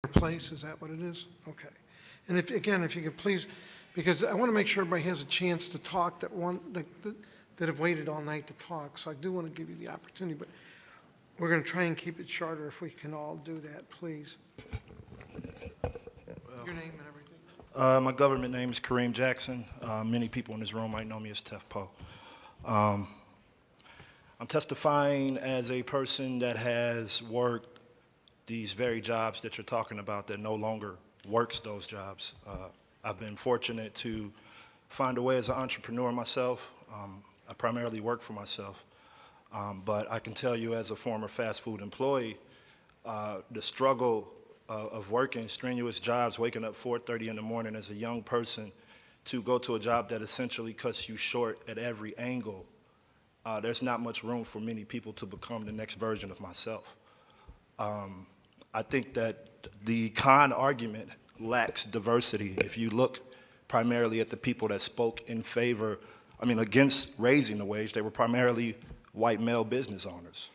place, is that what it is? Okay. And if, again, if you could please, because I want to make sure everybody has a chance to talk that have waited all night to talk, so I do want to give you the opportunity, but we're going to try and keep it shorter if we can all do that, please. Your name and everything. My government name is Kareem Jackson. Many people in this room might know me as Tef Po. I'm testifying as a person that has worked these very jobs that you're talking about that no longer works those jobs. I've been fortunate to find a way as an entrepreneur myself. I primarily work for myself. But I can tell you as a former fast food employee, the struggle of working strenuous jobs, waking up 4:30 in the morning as a young person to go to a job that essentially cuts you short at every angle, there's not much room for many people to become the next version of myself. I think that the con argument lacks diversity. If you look primarily at the people that spoke in favor, against raising the wage, they were primarily white male business owners.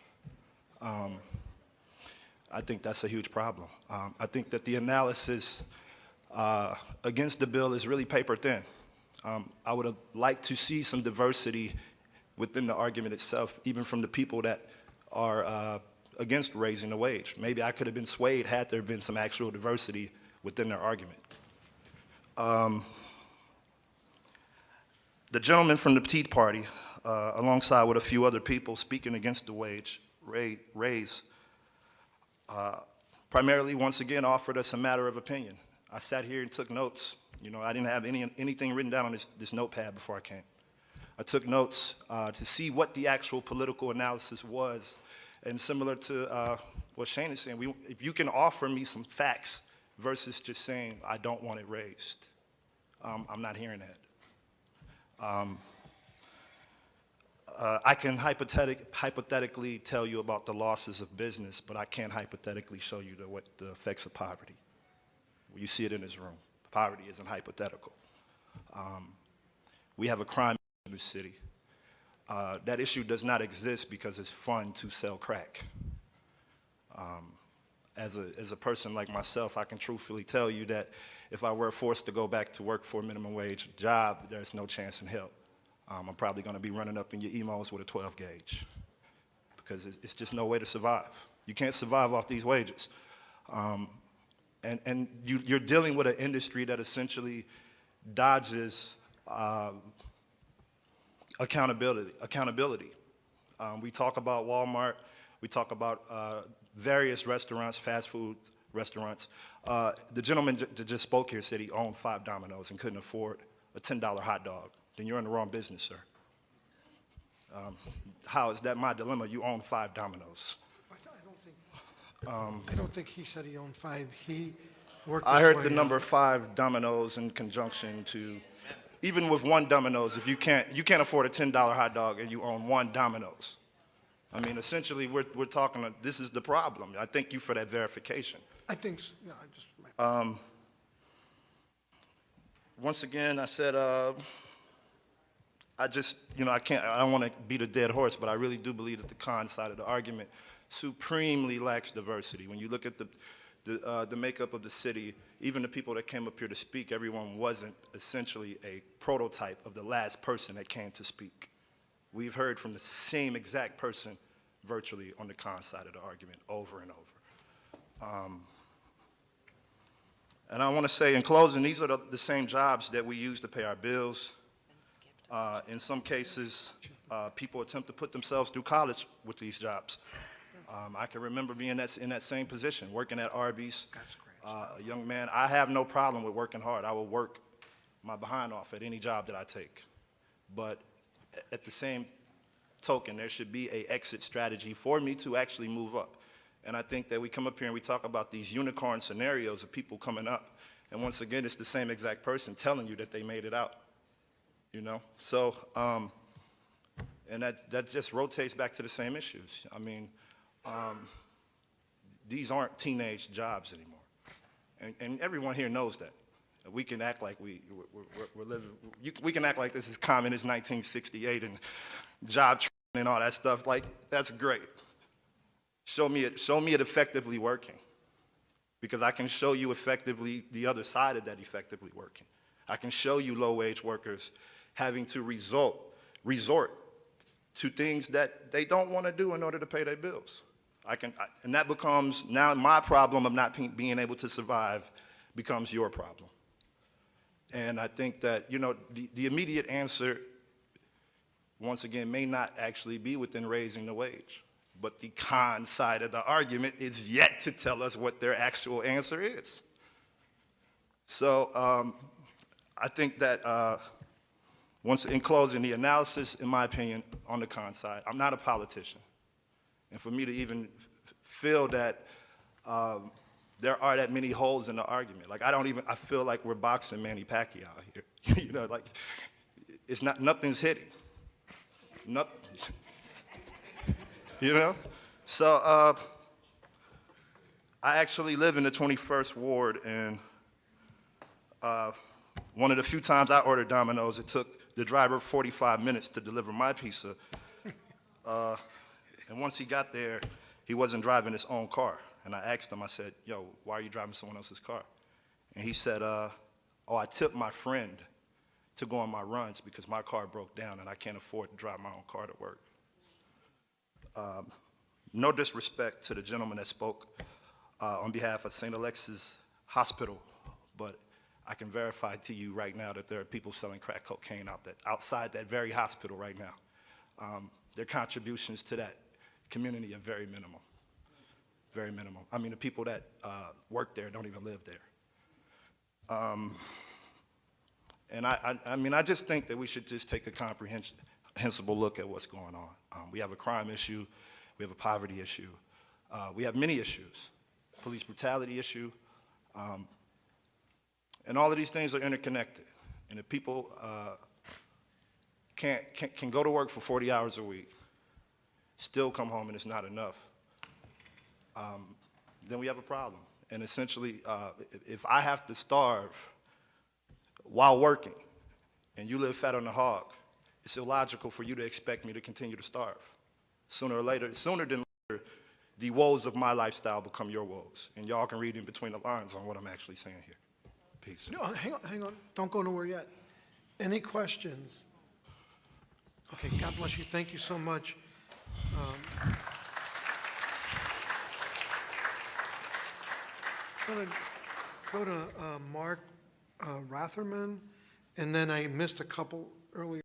I think that's a huge problem. I think that the analysis against the bill is really paper thin. I would have liked to see some diversity within the argument itself, even from the people that are against raising the wage. Maybe I could have been swayed had there been some actual diversity within their argument. The gentleman from the Tea Party, alongside with a few other people speaking against the wage raise, primarily, once again, offered us a matter of opinion. I sat here and took notes. I didn't have anything written down on this notepad before I came. I took notes to see what the actual political analysis was. And similar to what Shane is saying, if you can offer me some facts versus just saying, I don't want it raised, I'm not hearing that. I can hypothetically tell you about the losses of business, but I can't hypothetically show you what the effects of poverty. You see it in this room. Poverty isn't hypothetical. We have a crime in this city. That issue does not exist because it's fun to sell crack. As a person like myself, I can truthfully tell you that if I were forced to go back to work for a minimum wage job, there's no chance in hell. I'm probably going to be running up in your emos with a 12 gauge because it's just no way to survive. You can't survive off these wages. And you're dealing with an industry that essentially dodges accountability. We talk about Walmart, we talk about various restaurants, fast food restaurants. The gentleman that just spoke here said he owned 5 Domino's and couldn't afford a $10 hot dog. Then you're in the wrong business, sir. How is that my dilemma? You own 5 Domino's. I don't think he said he owned 5. He worked. I heard the number 5 Domino's in conjunction to, even with 1 Domino's, if you can't afford a $10 hot dog and you own 1 Domino's. Essentially, we're talking. This is the problem. I thank you for that verification. I think so. Yeah, once again, I said, I don't want to beat a dead horse, but I really do believe that the con side of the argument supremely lacks diversity. When you look at the makeup of the city, even the people that came up here to speak, everyone wasn't essentially a prototype of the last person that came to speak. We've heard from the same exact person virtually on the con side of the argument over and over. And I want to say in closing, these are the same jobs that we use to pay our bills. In some cases, people attempt to put themselves through college with these jobs. I can remember being in that same position, working at Arby's. A young man, I have no problem with working hard. I will work my behind off at any job that I take. But at the same token, there should be an exit strategy for me to actually move up. And I think that we come up here and we talk about these unicorn scenarios of people coming up. And once again, it's the same exact person telling you that they made it out. So, and that just rotates back to the same issues. These aren't teenage jobs anymore. And everyone here knows that. We can act like we're living, we can act like this is common as 1968 and job training and all that stuff. Like, that's great. Show me it effectively working. because I can show you effectively the other side of that effectively working. I can show you low-wage workers having to resort to things that they don't want to do in order to pay their bills. And that becomes, now my problem of not being able to survive becomes your problem. And I think that, you know, the immediate answer, once again, may not actually be within raising the wage. But the con side of the argument is yet to tell us what their actual answer is. So I think that once in closing, the analysis, in my opinion, on the con side, I'm not a politician. And for me to even feel that there are that many holes in the argument, like I feel like we're boxing Manny Pacquiao here. You know, like nothing's hitting. Nothing. You know? So I actually live in the 21st Ward, and one of the few times I ordered Domino's, it took the driver 45 minutes to deliver my pizza. And once he got there, he wasn't driving his own car. And I asked him, I said, yo, why are you driving someone else's car? And he said, oh, I tipped my friend to go on my runs because my car broke down and I can't afford to drive my own car to work. No disrespect to the gentleman that spoke on behalf of St. Alexis Hospital, but I can verify to you right now that there are people selling crack cocaine outside that very hospital right now. Their contributions to that community are very minimal, very minimal. I mean, the people that work there don't even live there. And I mean, I just think that we should just take a comprehensible look at what's going on. We have a crime issue, we have a poverty issue, we have many issues, police brutality issue, and all of these things are interconnected. And if people can go to work for 40 hours a week, still come home and it's not enough, then we have a problem. And essentially, if I have to starve while working and you live fat on the hog, it's illogical for you to expect me to continue to starve. Sooner than later, the woes of my lifestyle become your woes. And y'all can read in between the lines on what I'm actually saying here. Peace. No, hang on, don't go nowhere yet. Any questions? Okay, God bless you, thank you so much. I'm gonna go to Mark Ratherman, and then I missed a couple earlier.